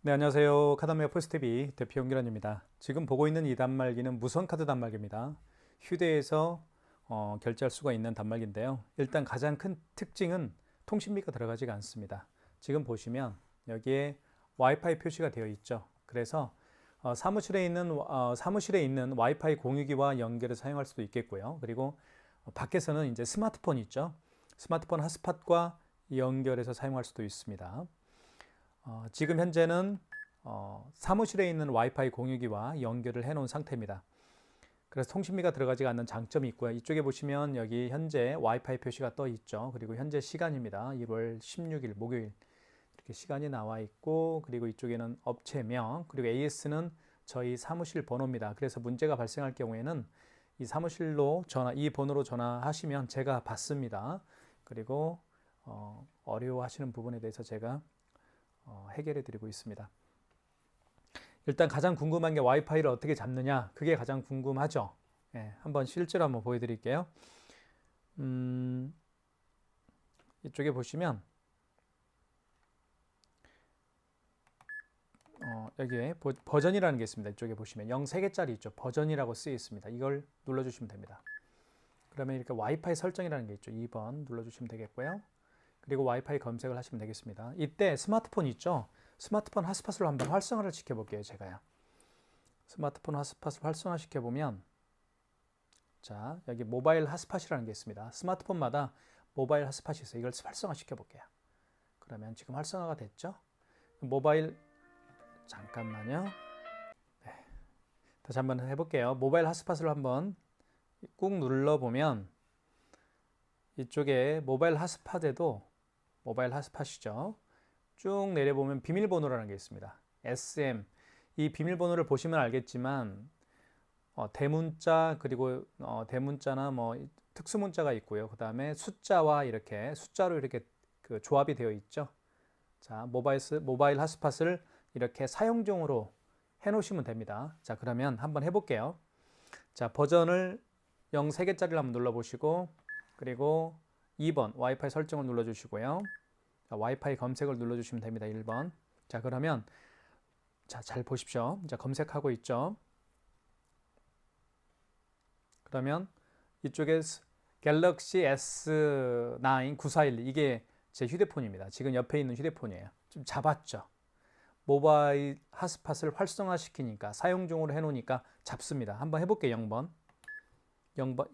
네, 안녕하세요. 카다미아 포스트비 대표 용기란입니다. 지금 보고 있는 이 단말기는 무선 카드 단말기입니다. 휴대해서 결제할 수가 있는 단말기인데요. 일단 가장 큰 특징은 통신비가 들어가지가 않습니다. 지금 보시면 여기에 와이파이 표시가 되어 있죠. 그래서 사무실에 있는 와이파이 공유기와 연결을 사용할 수도 있겠고요. 그리고 밖에서는 이제 스마트폰 있죠. 스마트폰 핫스팟과 연결해서 사용할 수도 있습니다. 지금 현재는 사무실에 있는 와이파이 공유기와 연결을 해 놓은 상태입니다. 그래서 통신비가 들어가지 않는 장점이 있고요. 이쪽에 보시면 여기 현재 와이파이 표시가 떠 있죠. 그리고 현재 시간입니다. 1월 16일 목요일 이렇게 시간이 나와 있고, 그리고 이쪽에는 업체명, 그리고 AS는 저희 사무실 번호입니다. 그래서 문제가 발생할 경우에는 이 사무실로 이 번호로 전화하시면 제가 받습니다. 그리고 어려워하시는 부분에 대해서 제가 해결해 드리고 있습니다. 일단 가장 궁금한 게 와이파이를 어떻게 잡느냐, 그게 가장 궁금하죠. 한번 실제로 한번 보여드릴게요. 이쪽에 보시면 여기에 버전이라는 게 있습니다. 이쪽에 보시면 03개짜리 있죠. 버전이라고 쓰여 있습니다. 이걸 눌러주시면 됩니다. 그러면 이렇게 와이파이 설정이라는 게 있죠. 2번 눌러주시면 되겠고요. 그리고 와이파이 검색을 하시면 되겠습니다. 이때 스마트폰 있죠. 스마트폰 핫스팟으로 한번 활성화를 시켜볼게요. 제가요. 스마트폰 핫스팟을 활성화 시켜보면, 자, 여기 모바일 핫스팟이라는 게 있습니다. 스마트폰마다 모바일 핫스팟이 있어요. 이걸 활성화 시켜볼게요. 그러면 지금 활성화가 됐죠. 모바일, 잠깐만요. 네. 다시 한번 해볼게요. 모바일 핫스팟을 한번 꾹 눌러보면 이쪽에 모바일 핫스팟이죠. 쭉 내려보면 비밀번호라는 게 있습니다. SM. 이 비밀번호를 보시면 알겠지만 대문자, 그리고 대문자나 뭐 특수문자가 있고요. 그 다음에 숫자와 이렇게 숫자로 이렇게 그 조합이 되어 있죠. 자, 모바일 핫스팟을 이렇게 사용종으로 해 놓으시면 됩니다. 자, 그러면 한번 해볼게요. 자, 버전을 03개짜리를 한번 눌러보시고, 그리고 2번 와이파이 설정을 눌러주시고요. 자, 와이파이 검색을 눌러주시면 됩니다. 1번. 자, 그러면 자, 잘 보십시오. 자, 검색하고 있죠. 그러면 이쪽에 갤럭시 S9 9412, 이게 제 휴대폰입니다. 지금 옆에 있는 휴대폰이에요. 좀 잡았죠. 모바일 핫스팟을 활성화시키니까, 사용중으로 해놓으니까 잡습니다. 한번 해볼게요. 0번.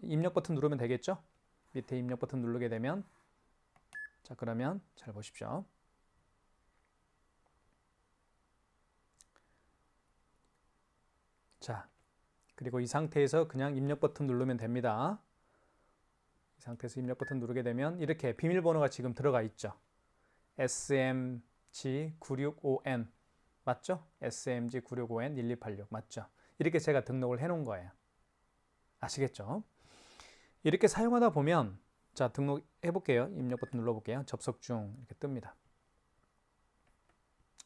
입력 버튼 누르면 되겠죠? 밑에 입력 버튼 누르게 되면, 자, 그러면 잘 보십시오. 자, 그리고 이 상태에서 그냥 입력 버튼 누르면 됩니다. 이 상태에서 입력 버튼 누르게 되면 이렇게 비밀번호가 지금 들어가 있죠. SMG965N 맞죠? SMG965N1286 맞죠? 이렇게 제가 등록을 해 놓은 거예요. 아시겠죠? 이렇게 사용하다 보면, 자, 등록해 볼게요. 입력 버튼 눌러 볼게요. 접속 중 이렇게 뜹니다.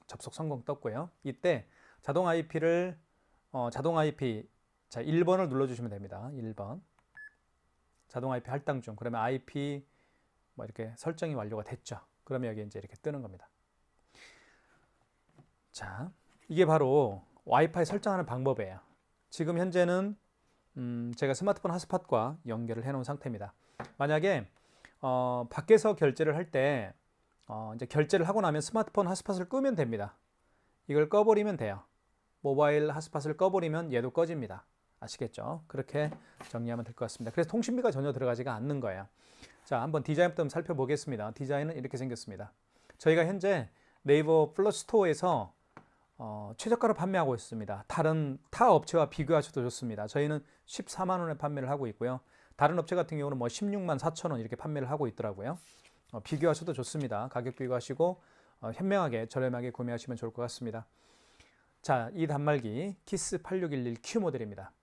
접속 성공 떴고요. 이때 자동 IP, 자, 1번을 눌러주시면 됩니다. 1번. 자동 IP 할당 중. 그러면 IP 뭐 이렇게 설정이 완료가 됐죠. 그러면 여기 이제 이렇게 뜨는 겁니다. 자, 이게 바로 와이파이 설정하는 방법이에요. 지금 현재는 제가 스마트폰 핫스팟과 연결을 해 놓은 상태입니다. 만약에 밖에서 결제를 할 때 이제 결제를 하고 나면 스마트폰 핫스팟을 끄면 됩니다. 이걸 꺼버리면 돼요. 모바일 핫스팟을 꺼버리면 얘도 꺼집니다. 아시겠죠? 그렇게 정리하면 될 것 같습니다. 그래서 통신비가 전혀 들어가지가 않는 거예요. 자, 한번 디자인부터 살펴보겠습니다. 디자인은 이렇게 생겼습니다. 저희가 현재 네이버 플러스 스토어에서 최저가로 판매하고 있습니다. 타 업체와 비교하셔도 좋습니다. 저희는 14만 원에 판매를 하고 있고요. 다른 업체 같은 경우는 뭐 16만 4천 원 이렇게 판매를 하고 있더라고요. 비교하셔도 좋습니다. 가격 비교하시고 현명하게 저렴하게 구매하시면 좋을 것 같습니다. 자, 이 단말기 키스 8611Q 모델입니다.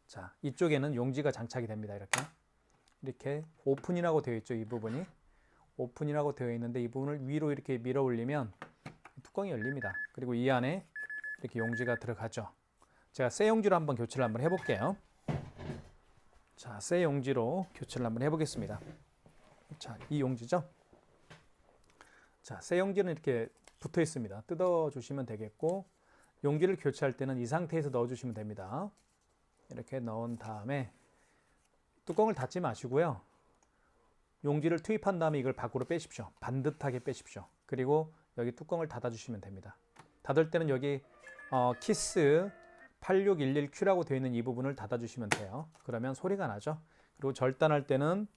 자, 이쪽에는 용지가 장착이 됩니다. 이렇게 오픈이라고 되어 있죠. 이 부분이 오픈이라고 되어 있는데, 이 부분을 위로 이렇게 밀어 올리면 뚜껑이 열립니다. 그리고 이 안에 이렇게 용지가 들어가죠. 제가 새 용지로 한번 교체를 한번 해볼게요. 자, 새 용지로 교체를 한번 해보겠습니다. 자, 이 용지죠. 자, 새 용지는 이렇게 붙어 있습니다. 뜯어 주시면 되겠고, 용기를 교체할 때는 이 상태에서 넣어 주시면 됩니다. 이렇게 넣은 다음에 뚜껑을 닫지 마시고요. 용기를 투입한 다음에 이걸 밖으로 빼십시오. 반듯하게 빼십시오. 그리고 여기 뚜껑을 닫아 주시면 됩니다. 닫을 때는 여기 키스 8611Q라고 되어 있는 이 부분을 닫아 주시면 돼요. 그러면 소리가 나죠. 그리고 절단할 때는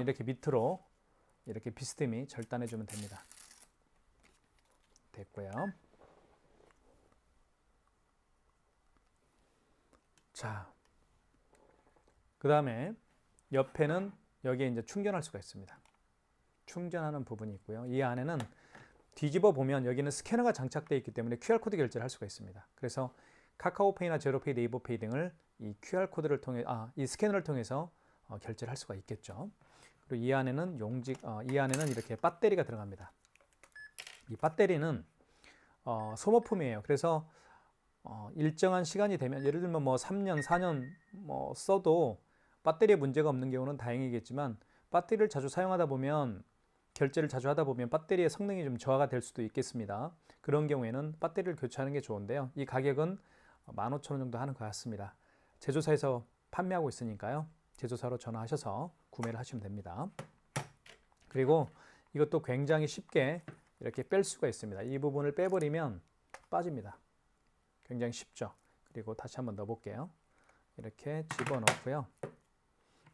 이렇게 밑으로 이렇게 비스듬히 절단해 주면 됩니다. 됐고요. 자, 그 다음에 옆에는 여기에 이제 충전할 수가 있습니다. 충전하는 부분이 있고요. 이 안에는 뒤집어 보면 여기는 스캐너가 장착되어 있기 때문에 QR코드 결제를 할 수가 있습니다. 그래서 카카오페이나 제로페이, 네이버페이 등을 이 QR코드를 통해, 이 스캐너를 통해서 결제를 할 수가 있겠죠. 그리고 이 안에는 이 안에는 이렇게 배터리가 들어갑니다. 이 배터리는 소모품이에요. 그래서 일정한 시간이 되면, 예를 들면 뭐 3년, 4년 뭐 써도 배터리에 문제가 없는 경우는 다행이겠지만, 배터리를 자주 사용하다 보면, 결제를 자주 하다 보면 배터리의 성능이 좀 저하가 될 수도 있겠습니다. 그런 경우에는 배터리를 교체하는 게 좋은데요. 이 가격은 15,000원 정도 하는 것 같습니다. 제조사에서 판매하고 있으니까요. 제조사로 전화하셔서 구매를 하시면 됩니다. 그리고 이것도 굉장히 쉽게 이렇게 뺄 수가 있습니다. 이 부분을 빼버리면 빠집니다. 굉장히 쉽죠. 그리고 다시 한번 넣어볼게요. 이렇게 집어넣고요.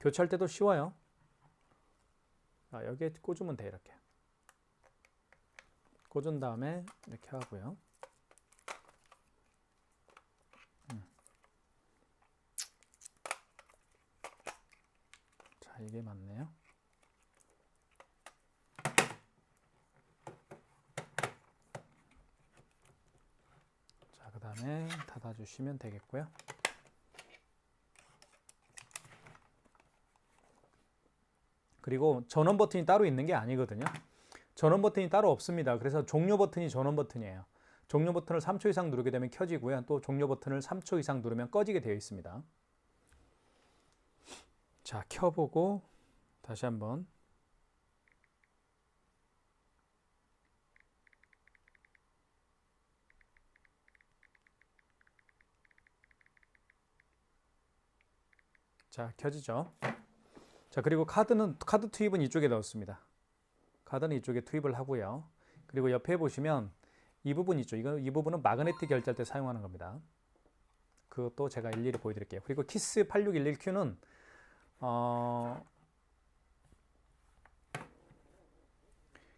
교체할 때도 쉬워요. 여기에 꽂으면 돼. 이렇게 꽂은 다음에 이렇게 하고요. 자, 이게 맞네요. 자, 그 다음에 닫아주시면 되겠고요. 그리고 전원 버튼이 따로 있는 게 아니거든요. 전원 버튼이 따로 없습니다. 그래서 종료 버튼이 전원 버튼이에요. 종료 버튼을 3초 이상 누르게 되면 켜지고요. 또 종료 버튼을 3초 이상 누르면 꺼지게 되어 있습니다. 자, 켜보고 다시 한번. 자, 켜지죠. 자, 그리고 카드 투입은 이쪽에 넣었습니다. 카드는 이쪽에 투입을 하고요. 그리고 옆에 보시면 이 부분 있죠. 이 부분은 마그네틱 결제할 때 사용하는 겁니다. 그것도 제가 일일이 보여드릴게요. 그리고 키스 8611Q는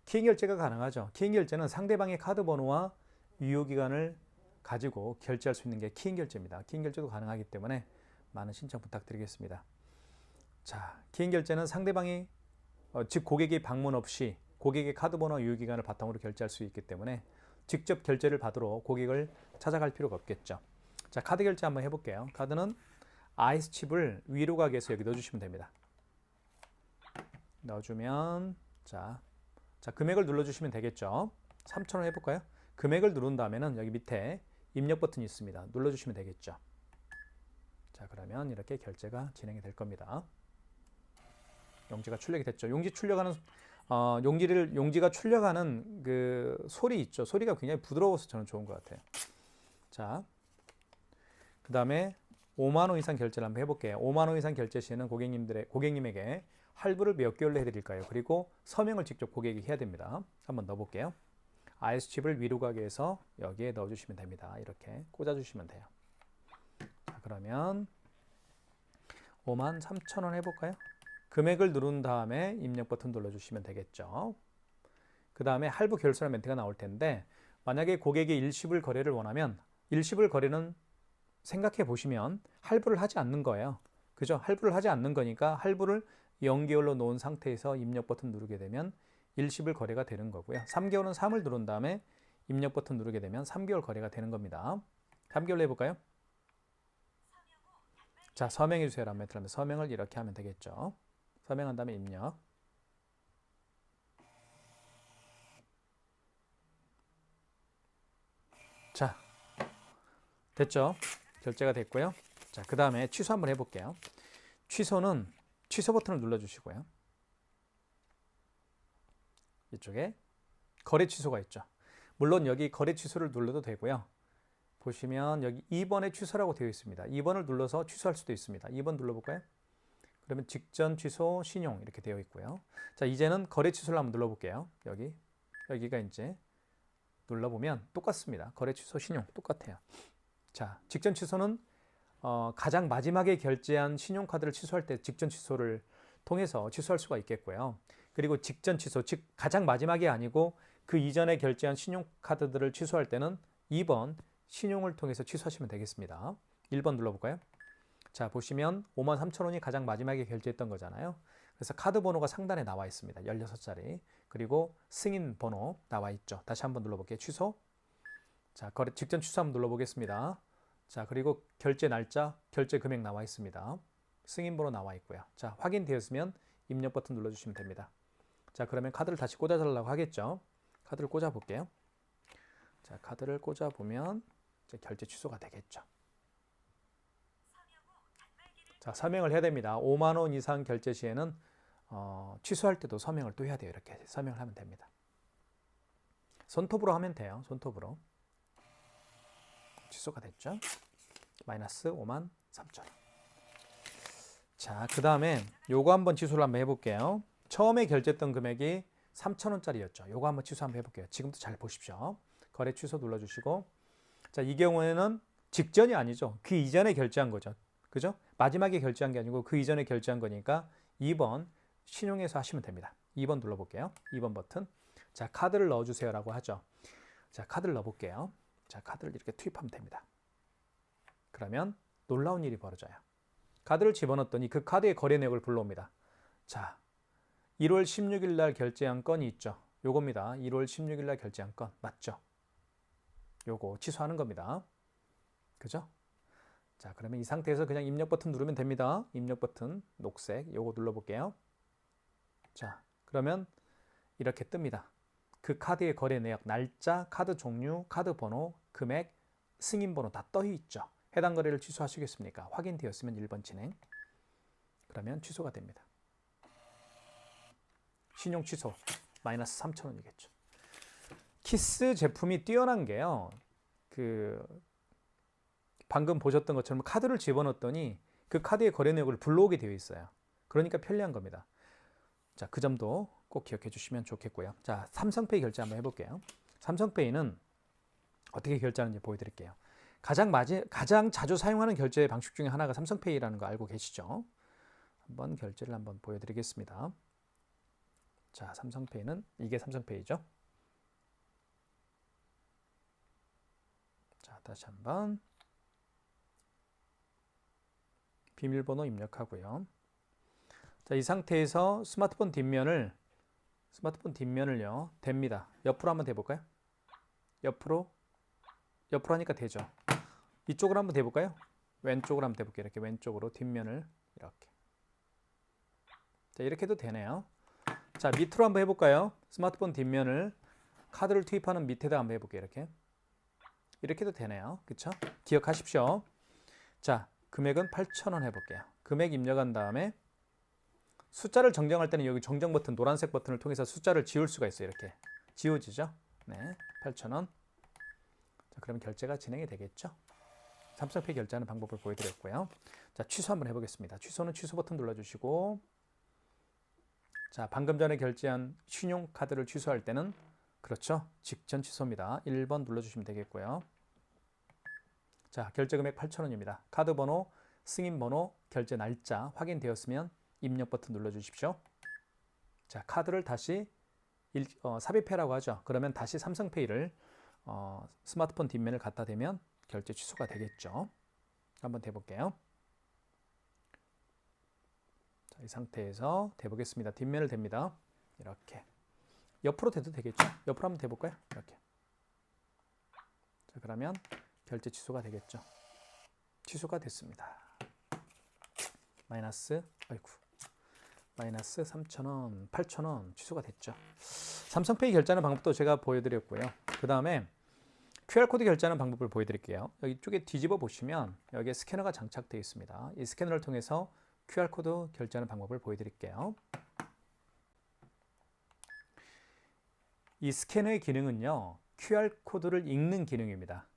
키잉 결제가 가능하죠. 키잉 결제는 상대방의 카드 번호와 유효기간을 가지고 결제할 수 있는 게 키잉 결제입니다. 키잉 결제도 가능하기 때문에 많은 신청 부탁드리겠습니다. 자, 키잉 결제는 상대방이 즉 고객이 방문 없이 고객의 카드 번호와 유효기간을 바탕으로 결제할 수 있기 때문에 직접 결제를 받으러 고객을 찾아갈 필요가 없겠죠. 자, 카드 결제 한번 해볼게요. 카드는 아이스 칩을 위로 가게 해서 여기 넣어주시면 됩니다. 넣어주면 자, 금액을 눌러주시면 되겠죠. 3,000원 해볼까요? 금액을 누른 다음에는 여기 밑에 입력 버튼이 있습니다. 눌러주시면 되겠죠. 자, 그러면 이렇게 결제가 진행이 될 겁니다. 용지가 출력이 됐죠. 용지가 출력하는 그 소리 있죠. 소리가 굉장히 부드러워서 저는 좋은 것 같아요. 자, 그 다음에 5만 원 이상 결제를 한번 해볼게요. 5만 원 이상 결제 시에는 고객님에게 할부를 몇 개월로 해드릴까요? 그리고 서명을 직접 고객이 해야 됩니다. 한번 넣어볼게요. 아이스 칩을 위로 가게 해서 여기에 넣어주시면 됩니다. 이렇게 꽂아주시면 돼요. 자, 그러면 53,000원 해볼까요? 금액을 누른 다음에 입력 버튼 눌러주시면 되겠죠. 그 다음에 할부 결算멘트가 나올 텐데, 만약에 고객이 일시불 거래를 원하면 일시불 거래는 생각해 보시면 할부를 하지 않는 거예요. 그죠? 할부를 하지 않는 거니까 할부를 0개월로 놓은 상태에서 입력 버튼 누르게 되면 일시불 거래가 되는 거고요. 3개월은 3을 누른 다음에 입력 버튼 누르게 되면 3개월 거래가 되는 겁니다. 3개월로 해볼까요? 자, 서명해 주세요. 라는 멘트를 하면 서명을 이렇게 하면 되겠죠. 서명한 다음에 입력. 자, 됐죠? 결제가 됐고요. 자, 그 다음에 취소 한번 해볼게요. 취소는 취소 버튼을 눌러주시고요. 이쪽에 거래 취소가 있죠. 물론 여기 거래 취소를 눌러도 되고요. 보시면 여기 2번에 취소라고 되어 있습니다. 2번을 눌러서 취소할 수도 있습니다. 2번 눌러볼까요? 그러면 직전 취소 신용 이렇게 되어 있고요. 자, 이제는 거래 취소를 한번 눌러볼게요. 여기가 이제 눌러보면 똑같습니다. 거래 취소 신용 똑같아요. 자, 직전 취소는 가장 마지막에 결제한 신용카드를 취소할 때 직전 취소를 통해서 취소할 수가 있겠고요. 그리고 직전 취소, 즉 가장 마지막이 아니고 그 이전에 결제한 신용카드들을 취소할 때는 2번 신용을 통해서 취소하시면 되겠습니다. 1번 눌러볼까요? 자, 보시면 53,000원이 가장 마지막에 결제했던 거잖아요. 그래서 카드 번호가 상단에 나와 있습니다. 16자리. 그리고 승인 번호 나와 있죠. 다시 한번 눌러볼게요. 취소. 자, 거래 직전 취소 한번 눌러보겠습니다. 자, 그리고 결제 날짜, 결제 금액 나와 있습니다. 승인 번호 나와 있고요. 자, 확인되었으면 입력 버튼 눌러주시면 됩니다. 자, 그러면 카드를 다시 꽂아달라고 하겠죠. 카드를 꽂아볼게요. 자, 카드를 꽂아보면 이제 결제 취소가 되겠죠. 자, 서명을 해야 됩니다. 5만 원 이상 결제 시에는 취소할 때도 서명을 또 해야 돼요. 이렇게 서명을 하면 됩니다. 손톱으로 하면 돼요. 손톱으로. 취소가 됐죠. 마이너스 5만 3천 원. 자, 그 다음에 요거 한번 취소를 한번 해볼게요. 처음에 결제했던 금액이 3,000원짜리였죠. 요거 한번 취소 한번 해볼게요. 지금부터 잘 보십시오. 거래 취소 눌러주시고, 자, 이 경우에는 직전이 아니죠. 그 이전에 결제한 거죠. 그죠? 마지막에 결제한 게 아니고 그 이전에 결제한 거니까 2번 신용해서 하시면 됩니다. 2번 눌러볼게요. 2번 버튼. 자, 카드를 넣어주세요라고 하죠. 자, 카드를 넣어볼게요. 자, 카드를 이렇게 투입하면 됩니다. 그러면 놀라운 일이 벌어져요. 카드를 집어넣었더니 그 카드의 거래 내역을 불러옵니다. 자, 1월 16일 날 결제한 건이 있죠. 요겁니다. 1월 16일 날 결제한 건 맞죠? 요거 취소하는 겁니다. 그죠? 자, 그러면 이 상태에서 그냥 입력 버튼 누르면 됩니다. 입력 버튼 녹색 요거 눌러볼게요. 자, 그러면 이렇게 뜹니다. 그 카드의 거래 내역, 날짜, 카드 종류, 카드 번호, 금액, 승인 번호 다 떠 있죠. 해당 거래를 취소하시겠습니까? 확인되었으면 1번 진행. 그러면 취소가 됩니다. 신용 취소 마이너스 3,000원이겠죠. 키스 제품이 뛰어난 게요. 방금 보셨던 것처럼 카드를 집어넣었더니 그 카드의 거래 내역을 불러오게 되어 있어요. 그러니까 편리한 겁니다. 자, 그 점도 꼭 기억해 주시면 좋겠고요. 자, 삼성페이 결제 한번 해볼게요. 삼성페이는 어떻게 결제하는지 보여드릴게요. 가장 자주 사용하는 결제 방식 중에 하나가 삼성페이라는 거 알고 계시죠? 한번 결제를 한번 보여드리겠습니다. 자, 삼성페이는 이게 삼성페이죠. 자, 다시 한번 비밀번호 입력하고요. 자, 이 상태에서 스마트폰 뒷면을요, 됩니다. 옆으로 한번 대볼까요? 옆으로 하니까 되죠. 이쪽으로 한번 대볼까요? 왼쪽으로 한번 대볼게요. 이렇게 왼쪽으로 뒷면을 이렇게. 자, 이렇게 해도 되네요. 자, 밑으로 한번 해볼까요? 스마트폰 뒷면을 카드를 투입하는 밑에다 한번 해볼게요. 이렇게 해도 되네요. 그쵸? 기억하십시오. 자, 금액은 8,000원 해볼게요. 금액 입력한 다음에 숫자를 정정할 때는 여기 정정 버튼, 노란색 버튼을 통해서 숫자를 지울 수가 있어요. 이렇게 지워지죠? 네, 8,000원. 자, 그러면 결제가 진행이 되겠죠? 삼성페이 결제하는 방법을 보여드렸고요. 자, 취소 한번 해보겠습니다. 취소는 취소 버튼 눌러주시고, 자, 방금 전에 결제한 신용카드를 취소할 때는 그렇죠? 직전 취소입니다. 1번 눌러주시면 되겠고요. 자, 결제 금액 8,000원입니다. 카드 번호, 승인 번호, 결제 날짜 확인되었으면 입력 버튼 눌러주십시오. 자, 카드를 다시 삽입해라고 하죠. 그러면 다시 삼성페이를 스마트폰 뒷면을 갖다 대면 결제 취소가 되겠죠. 한번 대볼게요. 자, 이 상태에서 대보겠습니다. 뒷면을 댑니다. 이렇게. 옆으로 대도 되겠죠? 옆으로 한번 대볼까요? 이렇게. 자, 그러면 결제 취소가 되겠죠. 취소가 됐습니다. 마이너스 3,000원, 8,000원 취소가 됐죠. 삼성페이 결제하는 방법도 제가 보여드렸고요. 그 다음에 QR코드 결제하는 방법을 보여드릴게요. 여기 쪽에 뒤집어 보시면 여기에 스캐너가 장착되어 있습니다. 이 스캐너를 통해서 QR코드 결제하는 방법을 보여드릴게요. 이 스캐너의 기능은요, QR코드를 읽는 기능입니다.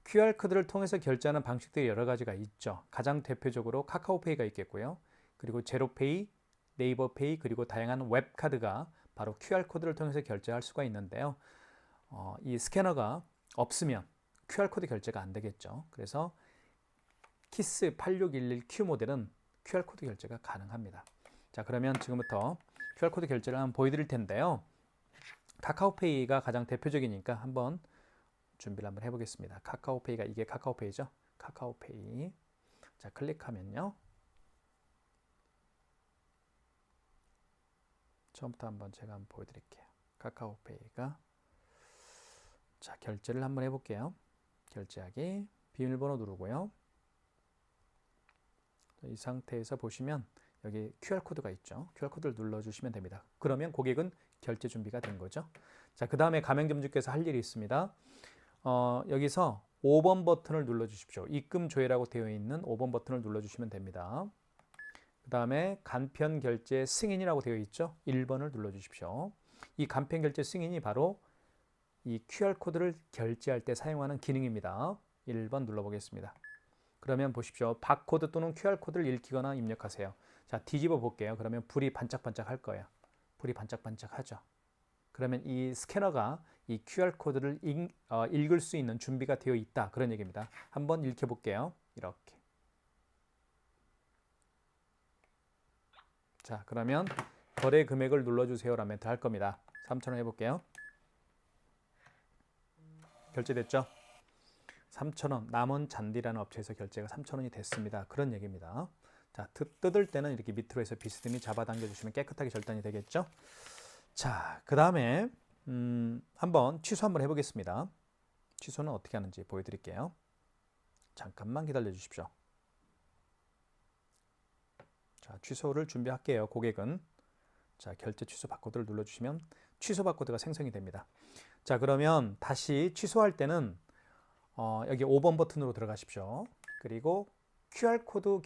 QR코드를 통해서 결제하는 방식들이 여러 가지가 있죠. 가장 대표적으로 카카오페이가 있겠고요. 그리고 제로페이, 네이버페이, 그리고 다양한 웹카드가 바로 QR코드를 통해서 결제할 수가 있는데요. 이 스캐너가 없으면 QR코드 결제가 안 되겠죠. 그래서 키스 8611Q 모델은 QR코드 결제가 가능합니다. 자, 그러면 지금부터 QR코드 결제를 한번 보여드릴 텐데요. 카카오페이가 가장 대표적이니까 한번 준비를 한번 해보겠습니다. 카카오페이가 이게 카카오페이죠. 카카오페이. 자, 클릭하면요. 처음부터 한번 제가 한번 보여드릴게요. 카카오페이가 자, 결제를 한번 해볼게요. 결제하기, 비밀번호 누르고요. 이 상태에서 보시면 여기 QR코드가 있죠. QR코드를 눌러주시면 됩니다. 그러면 고객은 결제 준비가 된 거죠. 자, 그 다음에 가맹점주께서 할 일이 있습니다. 여기서 5번 버튼을 눌러주십시오. 입금 조회라고 되어 있는 5번 버튼을 눌러주시면 됩니다. 그 다음에 간편 결제 승인이라고 되어 있죠. 1번을 눌러주십시오. 이 간편 결제 승인이 바로 이 QR코드를 결제할 때 사용하는 기능입니다. 1번 눌러보겠습니다. 그러면 보십시오. 바코드 또는 QR코드를 읽히거나 입력하세요. 자, 뒤집어 볼게요. 그러면 불이 반짝반짝 할 거예요. 불이 반짝반짝 하죠. 그러면 이 스캐너가 이 QR코드를 읽을 수 있는 준비가 되어 있다. 그런 얘기입니다. 한번 읽혀볼게요. 이렇게. 자, 그러면 거래 금액을 눌러주세요라는 멘트 할 겁니다. 3,000원 해볼게요. 결제됐죠? 3,000원, 남원 잔디라는 업체에서 결제가 3,000원이 됐습니다. 그런 얘기입니다. 자, 뜯을 때는 이렇게 밑으로 해서 비스듬히 잡아당겨 주시면 깨끗하게 절단이 되겠죠? 자, 그 다음에 한번 취소 한번 해보겠습니다. 취소는 어떻게 하는지 보여드릴게요. 잠깐만 기다려 주십시오. 자, 취소를 준비할게요. 고객은 자, 결제 취소 바코드를 눌러주시면 취소 바코드가 생성이 됩니다. 자, 그러면 다시 취소할 때는 여기 5번 버튼으로 들어가십시오. 그리고 QR코드로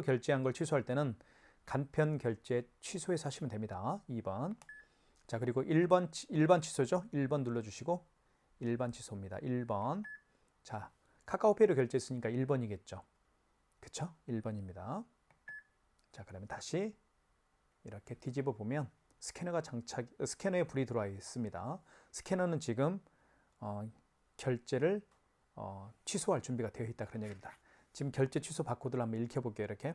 결제한 걸 취소할 때는 간편 결제 취소해서 하시면 됩니다. 2번. 자, 그리고 1번 취소죠. 1번 눌러주시고 1번 취소입니다. 1번. 자, 카카오페이로 결제했으니까 1번이겠죠. 그쵸? 1번입니다. 자, 그러면 다시 이렇게 뒤집어 보면 스캐너에 불이 들어와 있습니다. 스캐너는 지금 결제를 취소할 준비가 되어 있다 그런 얘기입니다. 지금 결제 취소 바코드를 한번 읽혀볼게요. 이렇게.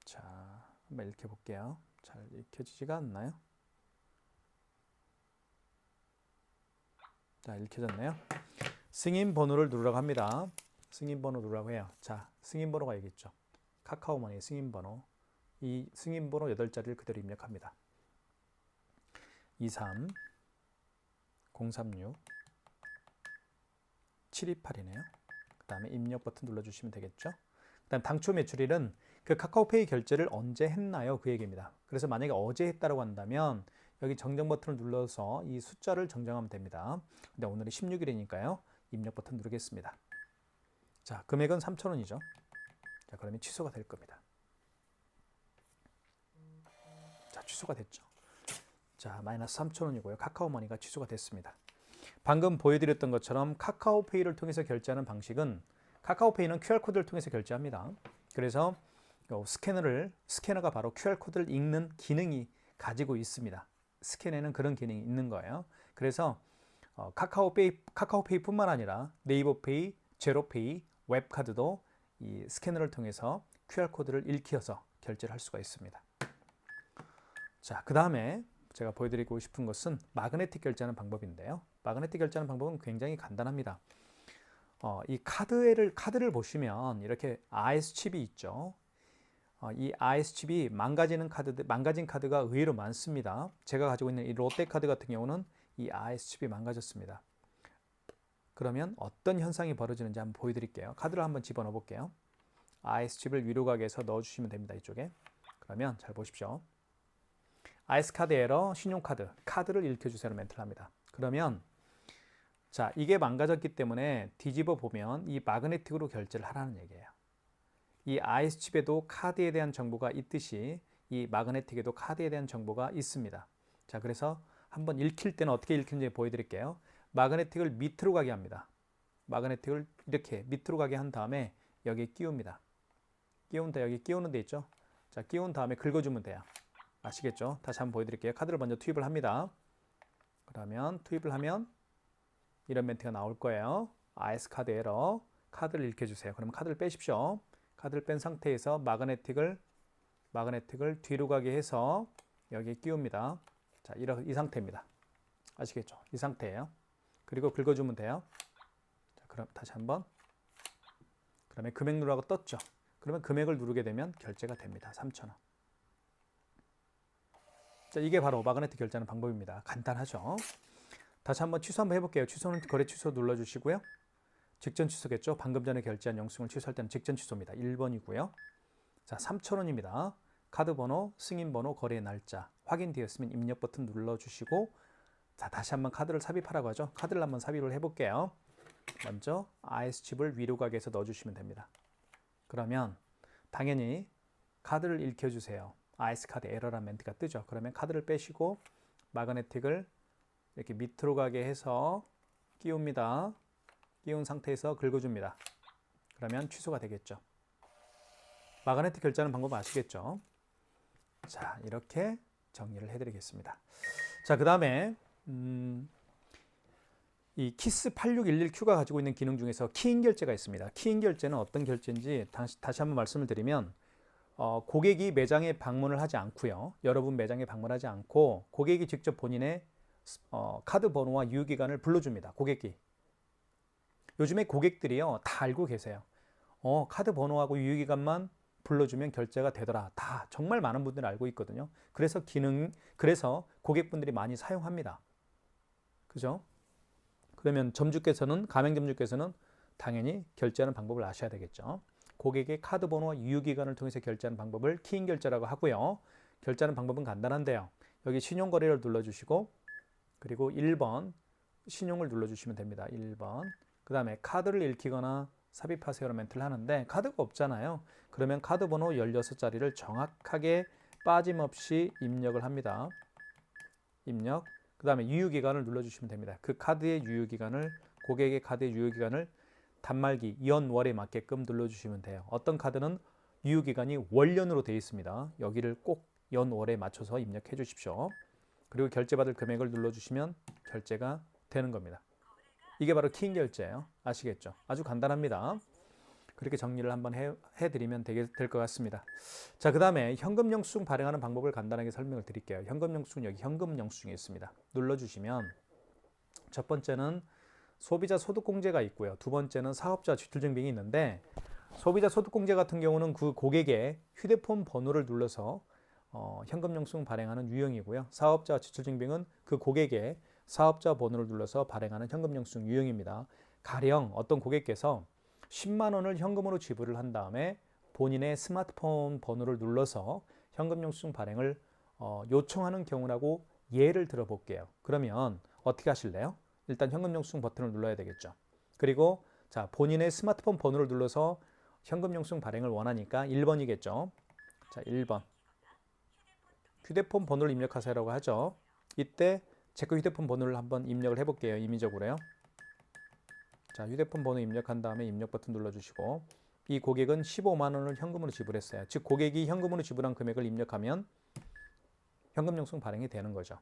자, 한번 읽혀볼게요. 잘 읽혀지지가 않나요? 자, 읽혀졌네요. 승인 번호를 누르라고 합니다. 승인 번호 누르라고 해요. 자, 승인 번호가 여기 있죠. 카카오머니 승인 번호. 이 승인 번호 8자리를 그대로 입력합니다. 23 036 728이네요. 그 다음에 입력 버튼 눌러주시면 되겠죠. 그 다음 당초 매출일은 그 카카오페이 결제를 언제 했나요? 그 얘기입니다. 그래서 만약에 어제 했다고 한다면 여기 정정 버튼을 눌러서 이 숫자를 정정하면 됩니다. 근데 오늘이 16일이니까요. 입력 버튼 누르겠습니다. 자, 금액은 3,000원이죠. 자, 그러면 취소가 될 겁니다. 자, 취소가 됐죠. 자, 마이너스 3,000원이고요. 카카오머니가 취소가 됐습니다. 방금 보여드렸던 것처럼 카카오페이를 통해서 결제하는 방식은 카카오페이는 QR코드를 통해서 결제합니다. 그래서 스캐너가 바로 QR코드를 읽는 기능이 가지고 있습니다. 스캐너에는 그런 기능이 있는 거예요. 그래서 카카오페이뿐만 아니라 네이버페이, 제로페이, 웹카드도 이 스캐너를 통해서 QR코드를 읽혀서 결제를 할 수가 있습니다. 자, 그 다음에 제가 보여드리고 싶은 것은 마그네틱 결제하는 방법인데요. 마그네틱 결제하는 방법은 굉장히 간단합니다. 이 카드를 보시면 이렇게 RS 칩이 있죠. 이 RS 칩이 망가진 카드가 의외로 많습니다. 제가 가지고 있는 이 롯데카드 같은 경우는 이 RS 칩이 망가졌습니다. 그러면 어떤 현상이 벌어지는지 한번 보여드릴게요. 카드를 한번 집어넣어 볼게요. RS 칩을 위로 가게 해서 넣어주시면 됩니다. 이쪽에. 그러면 잘 보십시오. RS 카드 에러, 신용카드, 카드를 읽혀주세요 멘트를 합니다. 그러면 자, 이게 망가졌기 때문에 뒤집어 보면 이 마그네틱으로 결제를 하라는 얘기예요. 이 IS칩에도 카드에 대한 정보가 있듯이 이 마그네틱에도 카드에 대한 정보가 있습니다. 자, 그래서 한번 읽힐 때는 어떻게 읽히는지 보여드릴게요. 마그네틱을 밑으로 가게 합니다. 마그네틱을 이렇게 밑으로 가게 한 다음에 여기에 끼웁니다. 끼운다, 여기 끼우는 데 있죠. 자, 끼운 다음에 긁어주면 돼요. 아시겠죠? 다시 한번 보여드릴게요. 카드를 먼저 투입을 합니다. 그러면 투입을 하면 이런 멘트가 나올 거예요. IS 카드 에러. 카드를 읽혀주세요. 그러면 카드를 빼십시오. 카드를 뺀 상태에서 마그네틱을 뒤로 가게 해서 여기에 끼웁니다. 자, 이 상태입니다. 아시겠죠? 이 상태예요. 그리고 긁어주면 돼요. 자, 그럼 다시 한번. 그러면 금액 누르라고 떴죠. 그러면 금액을 누르게 되면 결제가 됩니다. 3,000원. 자, 이게 바로 마그네틱 결제하는 방법입니다. 간단하죠? 다시 한번 취소 한번 해볼게요. 취소는 거래 취소 눌러주시고요. 직전 취소겠죠? 방금 전에 결제한 영수증을 취소할 때는 직전 취소입니다. 1번이고요. 자, 3,000원입니다. 카드 번호, 승인 번호, 거래 날짜 확인되었으면 입력 버튼 눌러주시고, 자, 다시 한번 카드를 삽입하라고 하죠. 카드를 한번 삽입을 해볼게요. 먼저 IS칩을 위로 가게 해서 넣어주시면 됩니다. 그러면 당연히 카드를 읽혀주세요. IS 카드 에러라는 멘트가 뜨죠. 그러면 카드를 빼시고 마그네틱을 이렇게 밑으로 가게 해서 끼웁니다. 끼운 상태에서 긁어줍니다. 그러면 취소가 되겠죠. 마그네틱 결제하는 방법 아시겠죠? 자, 이렇게 정리를 해드리겠습니다. 자, 그 다음에 이 키스 8611Q가 가지고 있는 기능 중에서 키인 결제가 있습니다. 키인 결제는 어떤 결제인지 다시 한번 말씀을 드리면 고객이 매장에 방문을 하지 않고요. 여러분 매장에 방문하지 않고 고객이 직접 본인의 카드 번호와 유효기간을 불러줍니다. 고객이. 요즘에 고객들이요 다 알고 계세요. 카드 번호하고 유효기간만 불러주면 결제가 되더라. 다 정말 많은 분들이 알고 있거든요. 그래서 고객분들이 많이 사용합니다. 그죠? 그러면 가맹점주께서는 당연히 결제하는 방법을 아셔야 되겠죠. 고객의 카드 번호와 유효기간을 통해서 결제하는 방법을 키인 결제라고 하고요. 결제하는 방법은 간단한데요. 여기 신용거래를 눌러주시고 그리고 1번 신용을 눌러주시면 됩니다. 1번. 그 다음에 카드를 읽히거나 삽입하세요라는 멘트를 하는데 카드가 없잖아요. 그러면 카드 번호 16자리를 정확하게 빠짐없이 입력을 합니다. 입력. 그 다음에 유효기간을 눌러주시면 됩니다. 그 카드의 유효기간을 고객의 카드의 유효기간을 단말기 연월에 맞게끔 눌러주시면 돼요. 어떤 카드는 유효기간이 월연으로 되어 있습니다. 여기를 꼭 연월에 맞춰서 입력해 주십시오. 그리고 결제받을 금액을 눌러주시면 결제가 되는 겁니다. 이게 바로 키인 결제예요. 아시겠죠? 아주 간단합니다. 그렇게 정리를 한번 해드리면 될 것 같습니다. 자, 그 다음에 현금 영수증 발행하는 방법을 간단하게 설명을 드릴게요. 현금 영수증 여기 현금 영수증이 있습니다. 눌러주시면 첫 번째는 소비자 소득공제가 있고요. 두 번째는 사업자 지출증빙이 있는데 소비자 소득공제 같은 경우는 그 고객의 휴대폰 번호를 눌러서 현금 영수증 발행하는 유형이고요. 사업자 지출증빙은 그 고객의 사업자 번호를 눌러서 발행하는 현금 영수증 유형입니다. 가령 어떤 고객께서 10만 원을 현금으로 지불을 한 다음에 본인의 스마트폰 번호를 눌러서 현금 영수증 발행을 요청하는 경우라고 예를 들어 볼게요. 그러면 어떻게 하실래요? 일단 현금 영수증 버튼을 눌러야 되겠죠. 그리고 자, 본인의 스마트폰 번호를 눌러서 현금 영수증 발행을 원하니까 1번이겠죠. 자, 1번. 휴대폰 번호를 입력하세요라고 하죠. 이때 제 거 휴대폰 번호를 한번 입력을 해볼게요. 임의적으로요. 자, 휴대폰 번호 입력한 다음에 입력 버튼 눌러주시고 이 고객은 15만 원을 현금으로 지불했어요. 즉 고객이 현금으로 지불한 금액을 입력하면 현금 영수증 발행이 되는 거죠.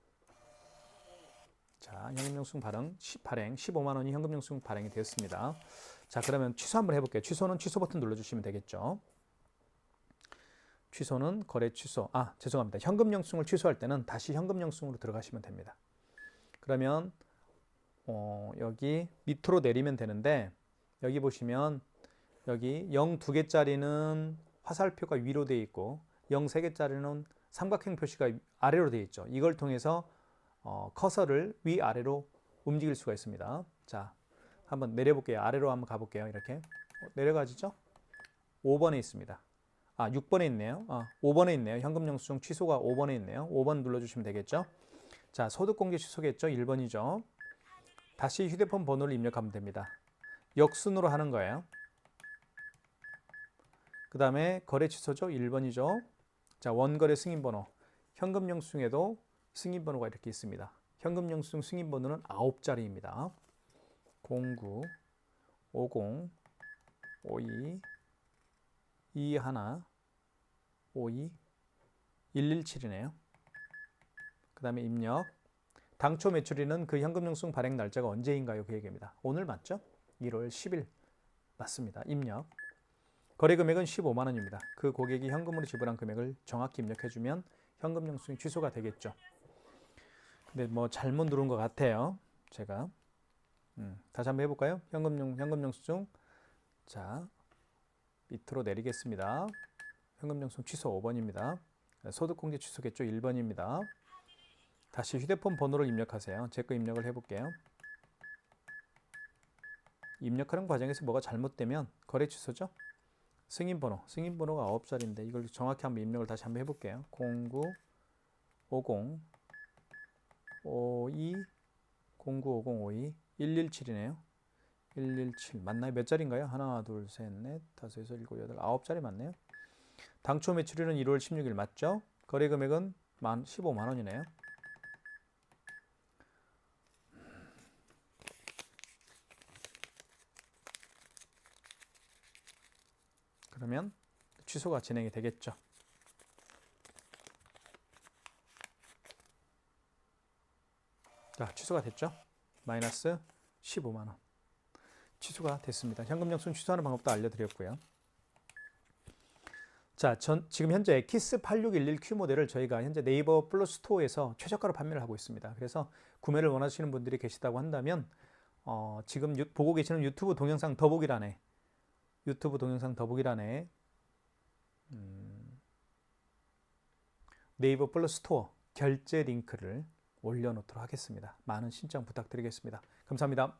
자, 현금 영수증 발행 15만 원이 현금 영수증 발행이 되었습니다. 자, 그러면 취소 한번 해볼게요. 취소는 취소 버튼 눌러주시면 되겠죠. 취소는 거래 취소. 죄송합니다. 현금 영수증을 취소할 때는 다시 현금 영수증으로 들어가시면 됩니다. 그러면 여기 밑으로 내리면 되는데 여기 보시면 여기 0 2개짜리는 화살표가 위로 되어 있고 0 3개짜리는 삼각형 표시가 아래로 되어 있죠. 이걸 통해서 커서를 위아래로 움직일 수가 있습니다. 자, 한번 내려볼게요. 아래로 한번 가볼게요. 이렇게 내려가지죠. 5번에 있습니다. 6번에 있네요. 5번에 있네요. 현금 영수증 취소가 5번에 있네요. 5번 눌러주시면 되겠죠. 자, 소득공제 취소겠죠. 1번이죠. 다시 휴대폰 번호를 입력하면 됩니다. 역순으로 하는 거예요. 그 다음에 거래 취소죠. 1번이죠. 자, 원거래 승인번호. 현금 영수증에도 승인번호가 이렇게 있습니다. 현금 영수증 승인번호는 9자리입니다. 09, 50, 52, 21, 52, 117이네요. 그 다음에 입력. 당초 매출인은 그 현금 영수증 발행 날짜가 언제인가요? 그 얘기입니다. 오늘 맞죠? 1월 10일 맞습니다. 입력. 거래 금액은 15만 원입니다. 그 고객이 현금으로 지불한 금액을 정확히 입력해주면 현금 영수증이 취소가 되겠죠. 근데 뭐 잘못 누른 것 같아요. 제가 다시 한번 해볼까요? 현금 영수증. 자, 밑으로 내리겠습니다. 현금 영수증 취소 5번입니다. 소득공제 취소겠죠? 1번입니다. 다시 휴대폰 번호를 입력하세요. 제 거 입력을 해볼게요. 입력하는 과정에서 뭐가 잘못되면 거래 취소죠? 승인번호가 9자리인데 이걸 정확히 한번 입력을 다시 한번 해볼게요. 09, 50, 52, 09, 50, 52, 117이네요. 117 맞나요? 몇 자리인가요? 하나, 둘, 셋, 넷, 다섯, 여섯, 일곱, 여덟, 9자리 맞네요. 당초 매출일은 1월 16일 맞죠? 거래 금액은 15만 원이네요. 그러면 취소가 진행이 되겠죠. 자, 취소가 됐죠? 마이너스 15만 원. 취소가 됐습니다. 현금 영수증 취소하는 방법도 알려드렸고요. 자, 지금 현재 키스 8611Q 모델을 저희가 현재 네이버 플러스 스토어에서 최저가로 판매를 하고 있습니다. 그래서 구매를 원하시는 분들이 계시다고 한다면 지금 보고 계시는 유튜브 동영상 더보기란에 네이버 플러스 스토어 결제 링크를 올려놓도록 하겠습니다. 많은 신청 부탁드리겠습니다. 감사합니다.